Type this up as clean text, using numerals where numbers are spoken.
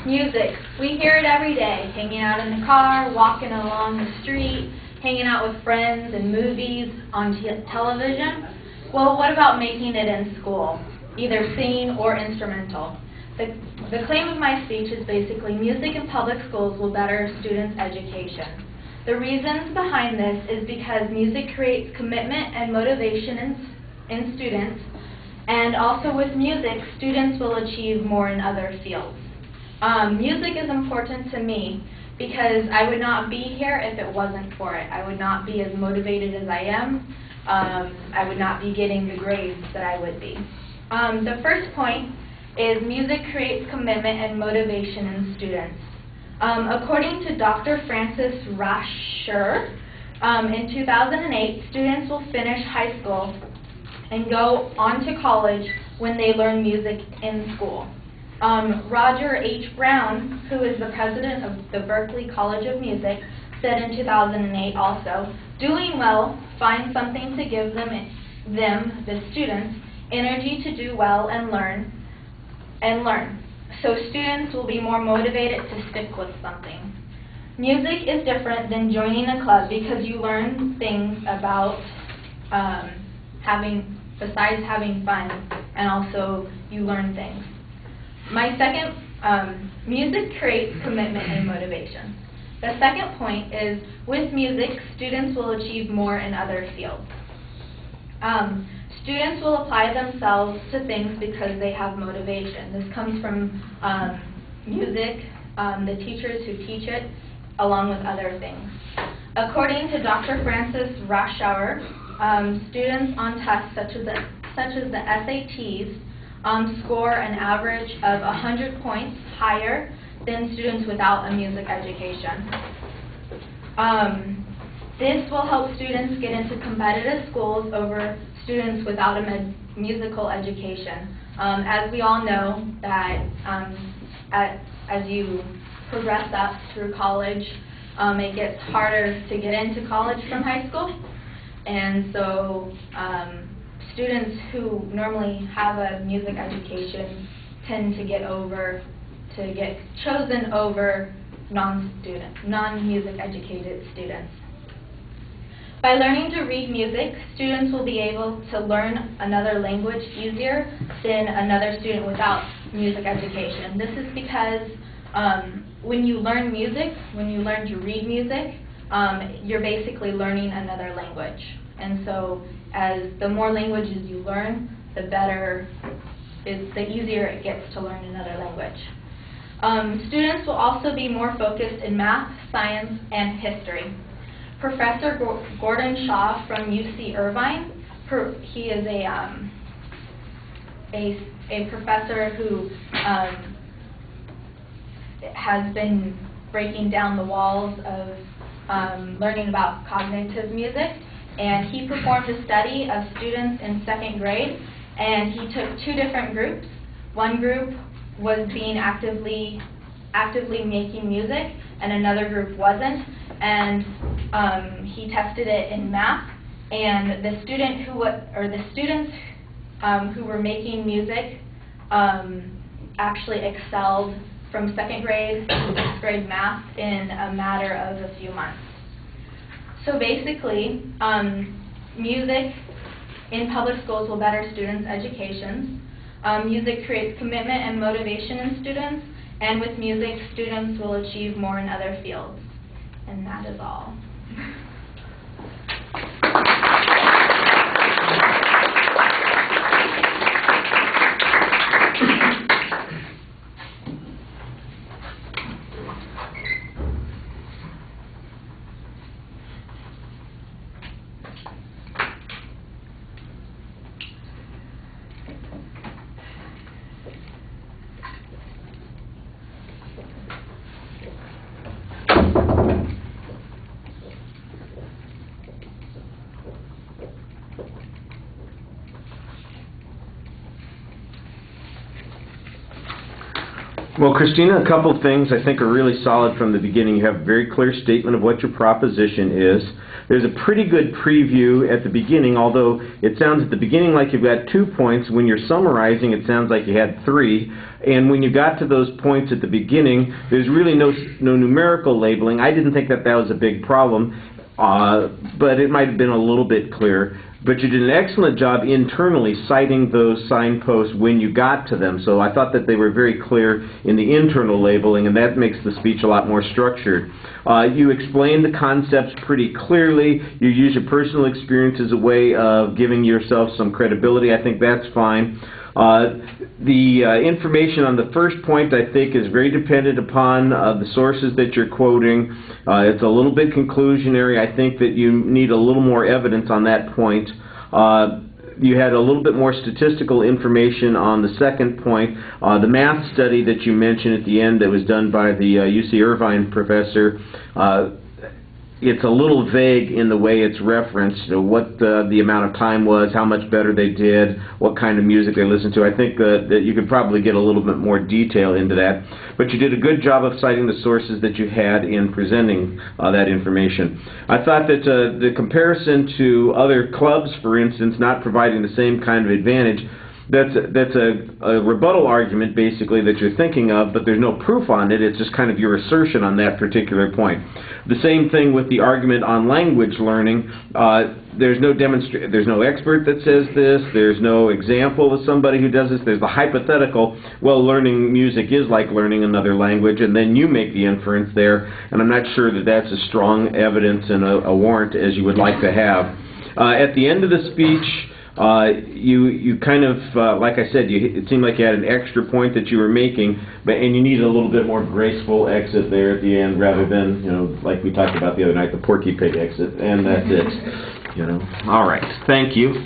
Music. We hear it every day, hanging out in the car, walking along the street, hanging out with friends and movies, on television. Well, what about making it in school, either singing or instrumental? The claim of my speech is basically music in public schools will better students' education. The reasons behind this is because music creates commitment and motivation in students, and also with music, students will achieve more in other fields. Music is important to me because I would not be here if it wasn't for it. I would not be as motivated as I am. I would not be getting the grades that I would be. The first point is music creates commitment and motivation in students. According to Dr. Francis Rasher, in 2008, students will finish high school and go on to college when they learn music in school. Roger H. Brown, who is the president of the Berklee College of Music, said in 2008 also, doing well finds something to give them, the students, energy to do well and learn. So students will be more motivated to stick with something. Music is different than joining a club because you learn things about besides having fun, and also you learn things. My second, music creates commitment and motivation. The second point is, with music, students will achieve more in other fields. Students will apply themselves to things because they have motivation. This comes from music, the teachers who teach it, along with other things. According to Dr. Francis Rasher, students on tests such as the SATs score an average of 100 points higher than students without a music education. This will help students get into competitive schools over students without a musical education. As we all know, that as you progress up through college, it gets harder to get into college from high school. And so students who normally have a music education tend to get chosen over non-music educated students. By learning to read music, students will be able to learn another language easier than another student without music education. This is because when you learn music, when you learn to read music, you're basically learning another language. And so as the more languages you learn, the easier it gets to learn another language. Students will also be more focused in math, science, and history. Professor Gordon Shaw from UC Irvine, he is a professor who has been breaking down the walls of learning about cognitive music, and he performed a study of students in second grade, and he took two different groups. One group was being actively making music, and another group wasn't, and he tested it in math, and the students who were making music actually excelled from second grade to sixth grade math in a matter of a few months. So basically, music in public schools will better students' educations. Music creates commitment and motivation in students, and with music, students will achieve more in other fields. And that is all. Well, Christina, a couple of things I think are really solid from the beginning. You have a very clear statement of what your proposition is. There's a pretty good preview at the beginning, although it sounds at the beginning like you've got 2 points. When you're summarizing, it sounds like you had 3. And when you got to those points at the beginning, there's really no numerical labeling. I didn't think that was a big problem, but it might have been a little bit clear. But you did an excellent job internally citing those signposts when you got to them. So I thought that they were very clear in the internal labeling, and that makes the speech a lot more structured. You explained the concepts pretty clearly. You use your personal experience as a way of giving yourself some credibility. I think that's fine. The information on the first point, I think, is very dependent upon the sources that you're quoting. It's a little bit conclusionary. I think that you need a little more evidence on that point. You had a little bit more statistical information on the second point. The math study that you mentioned at the end that was done by the UC Irvine professor, it's a little vague in the way it's referenced, what the amount of time was, how much better they did, what kind of music they listened to. I think that you could probably get a little bit more detail into that. But you did a good job of citing the sources that you had in presenting that information. I thought that the comparison to other clubs, for instance, not providing the same kind of advantage, that's a rebuttal argument, basically, that you're thinking of, but there's no proof on it. It's just kind of your assertion on that particular point. The same thing with the argument on language learning. There's no expert that says this. There's no example of somebody who does this. There's the hypothetical, well, learning music is like learning another language, and then you make the inference there, and I'm not sure that that's as strong evidence and a warrant as you would like to have. At the end of the speech, you kind of, like I said, it seemed like you had an extra point that you were making, and you needed a little bit more graceful exit there at the end, rather than, like we talked about the other night, the Porky Pig exit, and that's it. All right. Thank you.